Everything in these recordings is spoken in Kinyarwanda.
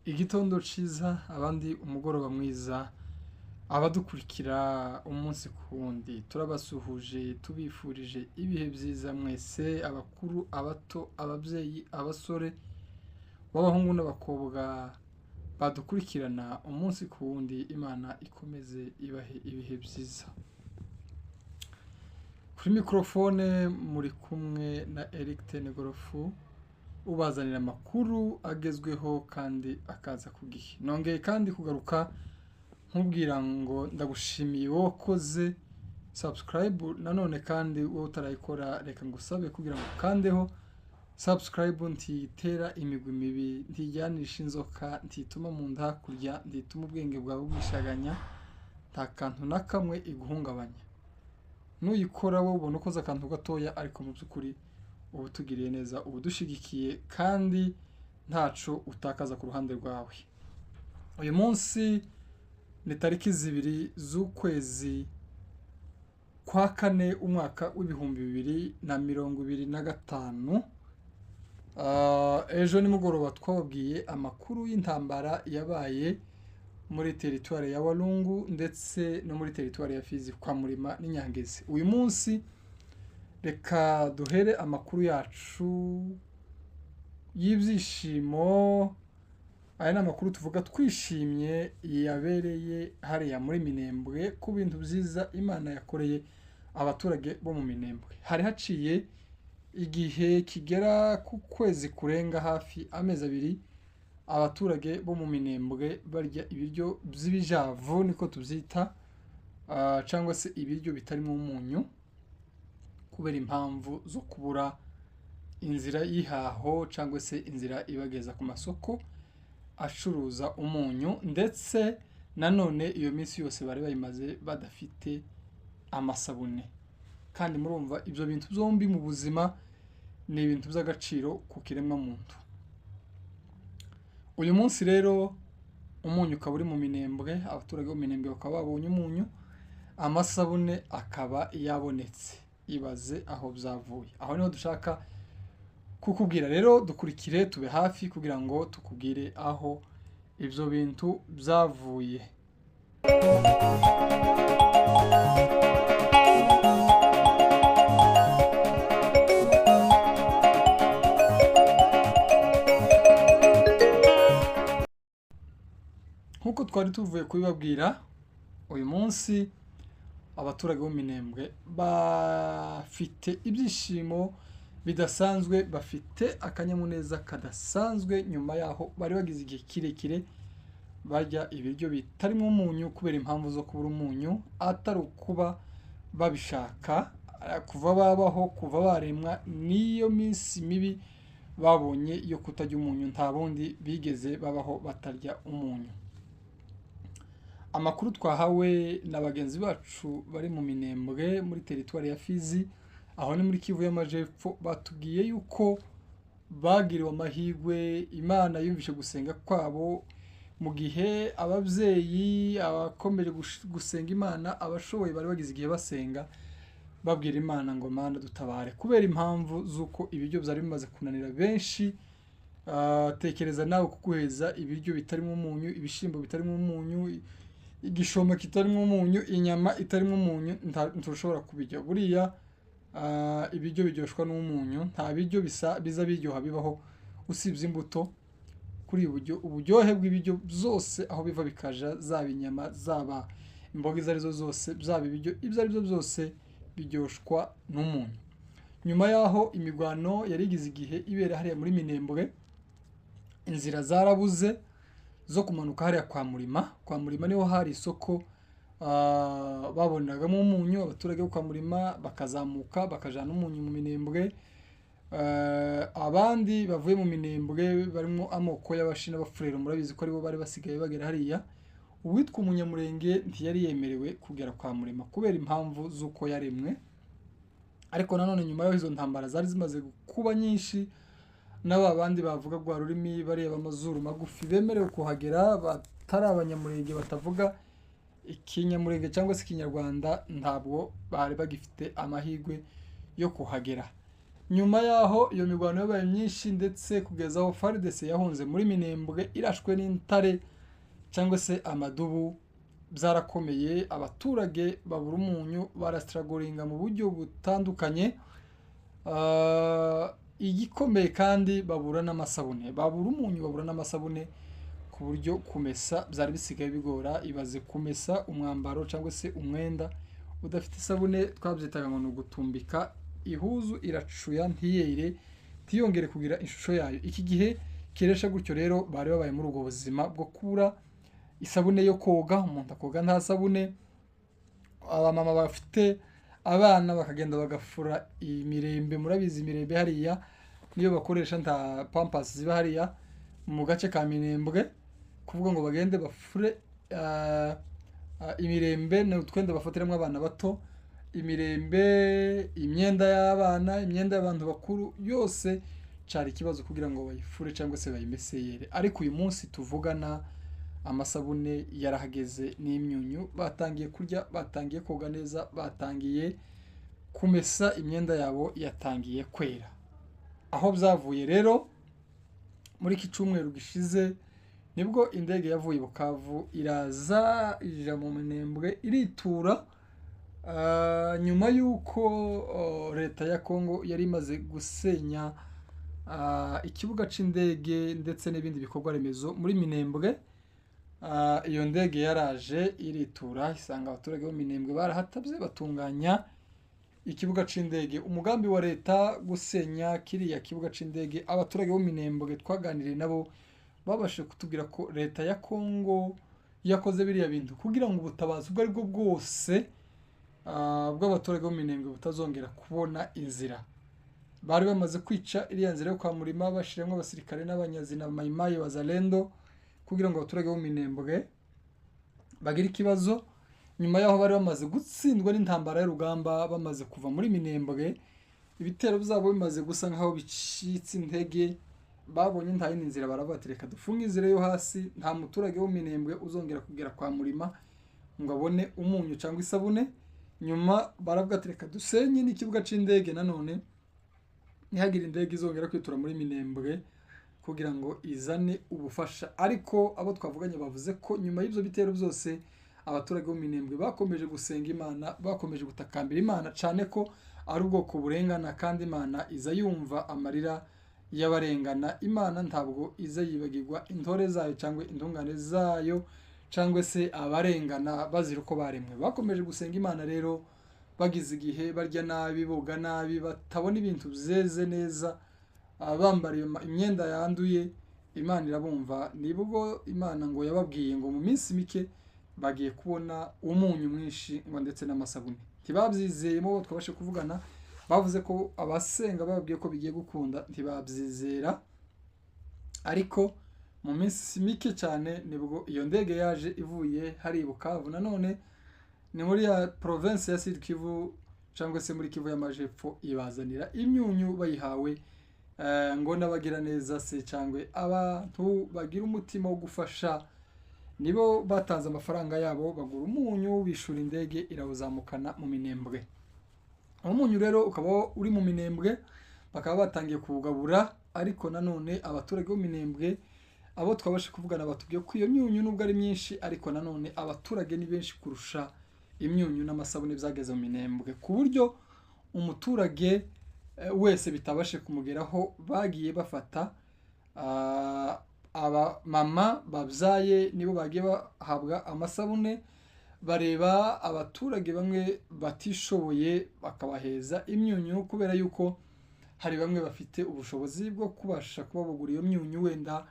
igitondo ciza abandi umugoroba mwiza abadukurikira umunsi kundi turabasuhuje tubifurije ibihe byiza mwese abakuru abato ababyeyi abasore b'abahungu n'abakobwa badukurikirana umunsi kundi Imana ikomeze ibahe ibihe byiza. Kuri mikrofone muri kumwe na Eric Tenegorofu ubazanira amakuru agezweho kandi akaza ku gihe. Nongeye kandi kugaruka nkubwira ngo ndagushimiye wowe wakoze subscribe, nanone kandi wowe utarayikora reka ngusabe kugira ngo kandeho subscribe. Ntitera imigwi mibi, ntijyanisha inzoka, ntituma mu nda hakurya, ntituma ubwenge bwawe bwishaganya, nta kantu na kamwe iguhungabanya. Nuyikora wowe ubona ukoze akantu gatoya ariko mu by'ukuri ubu tugiriye neza, ubu dushigikiye kandi ntaco utakaza ku ruhande rwawe. Uyu munsi ni tariki 2 z'ukwezi kwa kane umwaka w'ibihumbi 2025. Ejo nimugoroba twababwiye amakuru y'intambara yabaye muri teritwari ya Walungu ndetse no muri teritwari ya Fizi kwa Murima n'Inyangezi. Uyu munsi reka duhere amakuru yacu y'ibyishimo. Aya ni amakuru tuvuga twishimye yabereye hariya muri Minembwe ku bintu byiza Imana yakoreye abaturage bo mu Minembwe. Hari haciye igihe kigera ku kwezi kurenga hafi amezi 2 abaturage bo mu Minembwe barya ibiryo by'ibijavu niko tubyita, cyangwa se ibiryo bitarimo umunyu kubera impamvu zo kubura inzira y'ihaho cyangwa se inzira ibageza ku masoko acuruza umunyu, ndetse nanone iyo minsi yose bari bayimaze badafite amasabune. Kandi murumva ibyo bintu byombi mu buzima ni ibintu by'agaciro ku kiremwa muntu. Uyu munsi rero umunyu ukaba uri mu Minembwe, abaturage bo mu Minembwe bakaba babonye umunyu, amasabune akaba yabonetse. Ibaze aho byavuye. Aho niho dushaka kukubwira. Rero dukurikire tube hafi kugira ngo tukubwire aho ibyo bintu byavuye. Nkuko twari tuvuye kubibabwira, uyu munsi abaturage bo Minembwe bafite ibyishimo bidasanzwe, bafite akanyamuneza kadasanzwe nyuma yaho bari bagize igihe kirekire barya ibiryo bitarimo umunyu kubera impamvu zo kubura umunyu, atari ukuba babishaka. Kuva babaho, kuva baremwa, niyo minsi mibi babonye yo kutarya umunyu, nta bundi bigeze babaho batarya umunyu. Amakuru twahawe na bagenzi bacu bari mu Minembwe muri teritwari ya Fizi, aho ni muri Kivu y'Amajepfo, batubwiye yuko bagiriwe amahirwe, Imana yumvishe gusenga kwabo mu gihe ababyeyi abakomeje gusenga Imana, abashoboye bari bagize igihe basenga babwira Imana ngo Mana dutabare kubera impamvu z'uko ibiryo byari bimaze kunanira benshi. Tekereza nawe kuguheza ibiryo bitarimo umunyu, ibishimbo bitarimo umunyu, igishoma kitarimo umunyu, inyama itarimo umunyu, ntushobora kubijya. Buriya ibiryo biryoshwa n'umunyu, nta biryo biza biryoha bibaho usibye imbuto. Kuri uburyohe bw'ibiryo byose aho biva bikaja, zaba inyama zaba imboga izo arizo zose, byaba ibiryo ibyo aribyo byose biryoshwa n'umunyu. Nyuma yaho imigwano yari igize igihe ibera hariya muri Minembwe, inzira zarabuze zo kumanuka hariya kwa Murima. Kwa Murima niho hari isoko babonagamo umunyu. Abaturage bo kwa Murima bakazamuka bakajana umunyu mu Minembwe. Abandi bavuye mu Minembwe barimo amoko y'Abashi n'Abafurero, murabizi ko aribo bari basigaye bagera hariya. Uwitwa Umunyamurenge ntiyari yemerewe kugera kwa Murima kubera impamvu z'uko yaremwe. Ariko nanone nyuma y'aho izo ntambara zari zimaze kuba nyinshi, n'aba bandi bavuga gwa rurimi bareba amazuru magufi bemerewe kuhagera, batari Abanyamurenge batavuga ikinyamurenge cyangwa se ikinyarwanda, ntabwo bari bagifite amahirwe yo kuhagera. nyuma yaho iyo mirwano yabaye myinshi ndetse kugeza aho FARDC yahunze muri Minembwe irashwe n'intare cyangwa se amadubu, byarakomeye, abaturage babura umunyu, barasitaragoringa mu buryo butandukanye. Igikomeye kandi babura n'amasabune, babura umunyu, babura n'amasabune, ku buryo kumesa byari bisigaye bigora. Ibaze kumesa umwambaro cyangwa se umwenda udafite isabune, twabyitaga ngo ni ugutumbika, ihuzu iracuya ntiyere ntiyongere kugira ishusho yayo. Iki gihe kiresha gutyo rero bari babaye muri ubwo buzima bwo kubura isabune yo koga, umuntu akoga nta sabune. Abamama bafite abana bakagenda bagafura imirembe, murabizi imirembe hariya niyo bakoresha, nta pampers ziba hariya mu gace ka Minembwe, kuvuga ngo bagende bafure imirembe n'utwenda bafatiramo abana bato, imirembe, imyenda y'abana, imyenda y'abantu bakuru, yose cari ikibazo kugira ngo bayifure cyangwa se bayimeseyere. Ariko uyu munsi tuvugana amasabune yarahageze n'imyunyu, batangiye kurya, batangiye koga neza, batangiye kumesa, imyenda yabo yatangiye kwera. Aho byavuye rero muri iki cyumweru gishize nibwo indege yavuye Bukavu iraza ija mu Minembwe iritura, nyuma y'uko leta ya Kongo yari imaze gusenya ikibuga c'indege ndetse n'ibindi bikorwa remezo muri Minembwe. Iyo ndege yaraje iritura isanga abaturage bo Minembwe barahatabye, batunganya ikibuga c'indege. Umugambi wa leta gusenya kiriya kibuga c'indege, abaturage bo Minembwe twaganiriye nabo babashe kutubwira ko leta ya Kongo yakoze biriya bintu kugira ngo ubutabazi ubwo aribwo bwose bw'abaturage bo Minembwe butazongera kubona inzira. Bari bamaze kwica iriya nzira yo kwa Murima, bashiramo abasirikare n'abanyazi na Mayimayi Wazalendo kugira ngo abaturage bo Minembwe bagire ikibazo. Nyuma yaho bari bamaze gutsindwa n'intambara y'urugamba, bamaze kuva muri Minembwe, ibitero byabo bimaze gusa nkaho bicitse intege, babonye nta yindi nzira, baravuga ati reka dufunge inzira yo hasi, nta muturage wo Minembwe uzongera kugera kwa Murima ngo abone umunyu cyangwa isabune. Nyuma baravuga ati reka dusenye n'ikibuga c'indege, nanone ntihagire indege izongera kwitura muri Minembwe kugira ngo izane ubufasha. Ariko abo twavuganye bavuze ko nyuma y'ibyo bitero byose abaturage bo Minembwe bakomeje gusenga Imana, bakomeje gutakambira Imana cyane ko ari ubwoko burengana, kandi Imana iza yumva amarira y'abarengana. Imana ntabwo iza yibagirwa intore zayo cyangwa intungane zayo cyangwa se abarengana bazira uko baremwe. Bakomeje gusenga Imana rero, bagize igihe barya nabi, boga nabi, batabona ibintu byeze neza, bambariye imyenda yanduye, Imana irabumva. Nibwo Imana ngo yababwiye ngo mu minsi mike bagiye kubona umunyu mwinshi ngo ndetse n'amasabune. Ntibabyizeyemo, twabashe kuvugana, bavuze ko abasenga bababwiye ko bigiye gukunda, ntibabyizera. Ariko mu minsi mike cyane nibwo iyo ndege yaje ivuye hari Bukavu, nanone ni muri ya province ya Sud Kivu cyangwa se muri Kivu y'Amajepfo, ibazanira imyunyu bayihawe ngo n'abagira neza se cyangwa abantu bagira umutima wo gufasha, nibo batanze amafaranga yabo bagura umunyu, bishura indege irawuzamukana mu Minembwe. Umunyu rero ukaba uri mu Minembwe, bakaba batangiye kuwugabura. Ariko nanone abaturage bo Minembwe abo twabashe kuvugana batubwiye ko iyo myunyu nubwo ari myinshi, ariko nanone abaturage ni benshi kurusha imyunyu n'amasabune byageze mu Minembwe, ku buryo umuturage wese bitabashe kumugeraho. Bagiye bafata abamama babyaye nibo bagiye bahabwa amasabune, bareba abaturage bamwe batishoboye bakabaheza imyunyu, kubera yuko hari bamwe bafite ubushobozi bwo kubasha kuba bagura iyo myunyu, wenda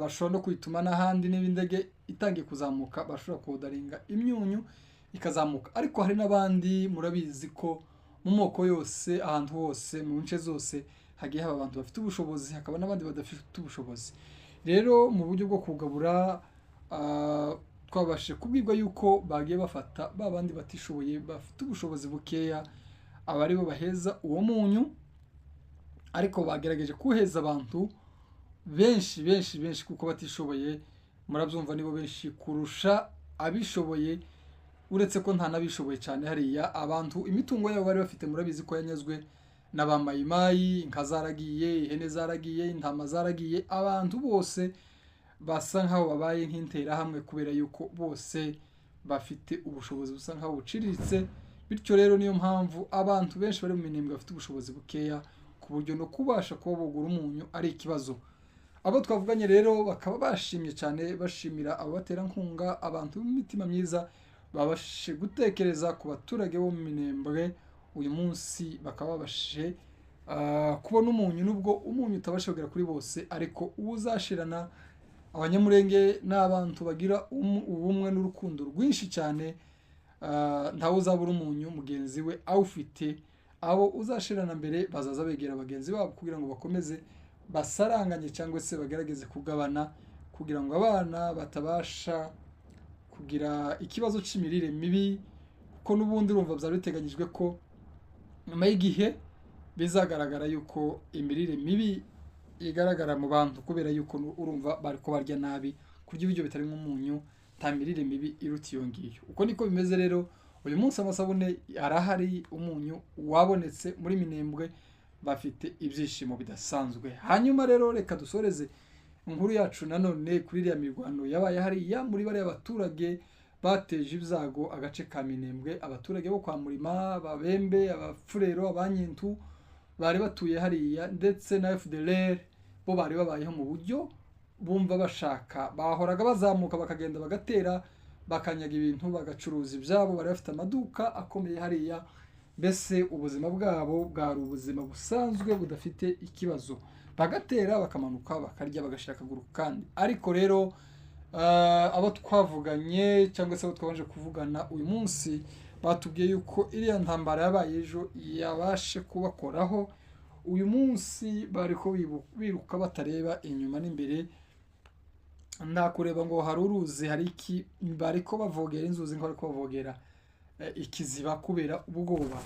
bashobora no kwituma n'ahandi, n'ibindege itangiye kuzamuka bashobora kudaringa imyunyu ikazamuka. Ariko hari n'abandi, murabizi ko mu moko yose, ahantu hose, mu nce zose hagiye haba abantu bafite ubushobozi, hakaba n'abandi badafite ubushobozi. Rero mu buryo bwo kugabura twabashije kubwirwa yuko bagiye bafata ba bandi batishoboye bafite ubushobozi bukeya, aba ari bo baheza uwo munyu. Ariko bagerageje kuheza abantu benshi kuko batishoboye, murabyumva, nibo benshi kurusha abishoboye, uretse ko nta nabishoboye cyane hariya. Abantu imitungo yabo bari bafite murabizi ko yanyazwe n'abamayimayi, inka zaragiye, ihene zaragiye, intama zaragiye, abantu bose basa nkaho babaye nk'interahamwe kubera yuko bose bafite ubushobozi busa nkaho buciriritse. Bityo rero niyo mpamvu abantu benshi bari mu minembwe bafite ubushobozi bukeya ku buryo no kubasha kuba bogura umunyu ari ikibazo. Abo twavuganye rero bakaba bashimye cyane, bashimira abaterankunga, abantu b'imitima myiza babashe gutekereza ku baturage bo mu minembwe uyu munsi, bakaba babashe kubona umunyu, nubwo umunyu utabasha kugera kuri bose, ariko uzashirana. Abanyamurenge ni abantu bagira ubumwe n'urukundo rwinshi cyane, ntawe uzabura umunyu mugenzi we awufite. Abo uzashirana mbere bazaza begera bagenzi babo kugira ngo bakomeze basaranganye cyangwa se bagerageze kugabana, kugira ngo abana batabasha kugira ikibazo cy'imirire mibi, kuko n'ubundi urumva byari biteganyijwe ko nyuma y'igihe bizagaragara yuko imirire mibi igaragara mu bantu, kubera yuko urumva bari ko barya nabi, kurya ibiryo bitari nk'umunyu, nta mirire mibi iruta iyo ngiyo. Uko niko bimeze rero uyu munsi, amasabune arahari, umunyu wabonetse muri Minembwe, bafite ibyishimo bidasanzwe. Hanyuma rero reka dusoreze inkuru yacu nanone kuri iriya mirwano yabaye hariya muri bariya abaturage bateje ibyago agace ka Minembwe. Abaturage bo kwa Murima, Ababembe, Abafurero, Abanyintu bari batuye hariya, ndetse na FDLR bo bari babayeho mu buryo bumva bashaka. Bahoraga bazamuka bakagenda bagatera, bakanyaga ibintu, bagacuruza ibyabo. Bari bafite amaduka akomeye hariya, mbese ubuzima bwabo bwari ubuzima busanzwe budafite ikibazo. Bagatera, bakamanuka, bakarya, bagashira akaguru kandi. Ariko rero abo twavuganye cyangwa se abo twabanje kuvugana uyu munsi, batubwiye yuko iriya ntambara yabaye ejo yabashe kubakoraho. Uyu munsi bari ko biruka batareba inyuma n'imbere, nta kureba ngo hari uruzi hari iki, bari ko bavogera inzuzi, ngo bari ko bavogera ikiziba kubera ubwoba.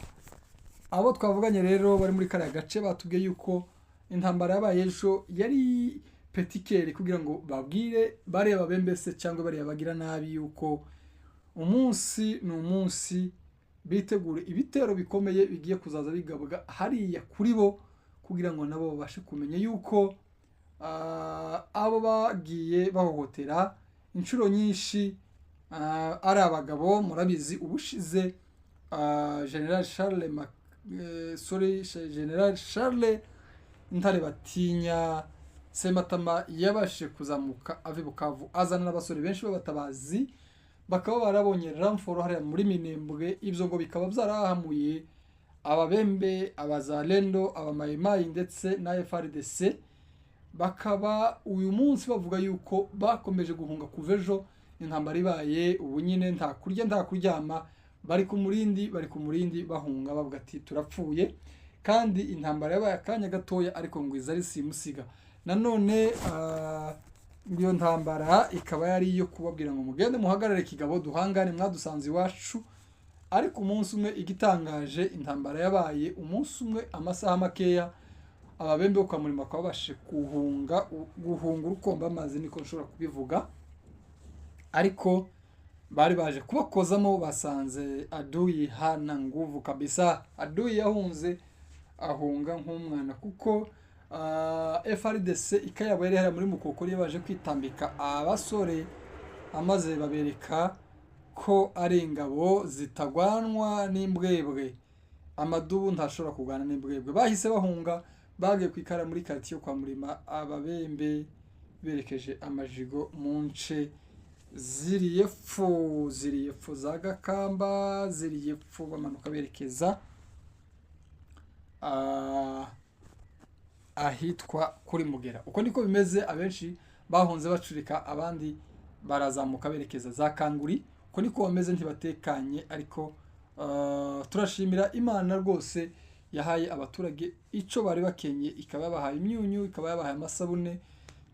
Abo twavuganye rero bari muri kariya gace batubwiye yuko intambara yabaye ejo yari petikeri, kugira ngo babwire bariya babembese cyangwa bariya bagira nabi yuko umunsi ni umunsi, bitegure ibitero bikomeye bigiye kuzaza bigabwa hariya kuri bo, kugira ngo nabo babashe kumenya yuko abo bagiye bahohotera inshuro nyinshi ari abagabo. Murabizi ubushize General Charles Ntare Batinya Sematama yabashe kuzamuka ave Bukavu azana n'abasore benshi b'abatabazi, bakaba barabonye ramforo hariya muri Minembwe. Ibyo ngo bikaba byarahamuye Ababembe, Abazalendo, Abamayimayi ndetse na FARDC. Bakaba uyu munsi bavuga yuko bakomeje guhunga kuva ejo intambara ibaye. Ubu nyine nta kurya nta kuryama, bari ku murindi bahunga, bavuga ati turapfuye. Kandi intambara yabaye akanya gatoya, ariko ngo izari simusiga. Nanone iyo ntambara ikaba yari iyo kubabwira ngo mugende muhagarare kigabo, duhangane, mwadusanze iwacu. Ariko umunsi umwe igitangaje, intambara yabaye umunsi umwe amasaha makeya, Ababembe bo kwa Murima bakaba babashe guhunga urukomba amazi, niko nshobora kubivuga. Ariko bari baje kubakozamo, basanze adui hana nguvu kabisa. Adui yahunze ahunga nk'umwana, kuko FARDC ikayabo yari hari muri Mukokori baje kwitambika abasore, amaze babereka ko ari ingabo zitagwanwa n'imbwebwe. Amadubu ntashobora kugwana n'imbwebwe. Bahise bahunga, bagiye kwikara muri quartier kwa Murima. Ababembe berekeje amajigo mu nce ziriye epfo za Gakamba, ziriye epfo bamanuka berekeza ahitwa kuri Mugera. Uko niko bimeze, abenshi bahunze bacurika, abandi barazamuka berekeza za Kanguri. Uko niko bameze, ntibatekanye. Ariko turashimira Imana rwose yahaye abaturage icyo bari bakenye, ikaba yabahaye imyunyu, ikaba yabahaye amasabune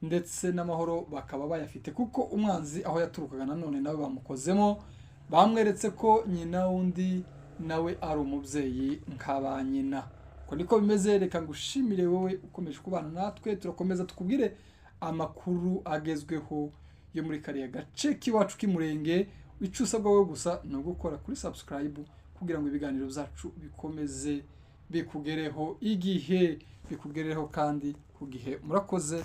ndetse n'amahoro bakaba bayafite, kuko umwanzi aho yaturukaga nanone nawe bamukozemo, bamweretse ko nyina wundi nawe ari umubyeyi nk'aba nyina. Uko niko bimeze. Reka ngushimire wowe ukomeje kubana natwe, turakomeza tukubwire amakuru agezweho yo muri kariya gace k'iwacu k'Imurenge. Icyo usabwa wowe gusa ni ugukora kuri subscribe kugira ngo ibiganiro byacu bikomeze bikugereho igihe bikugereho kandi ku gihe. Murakoze.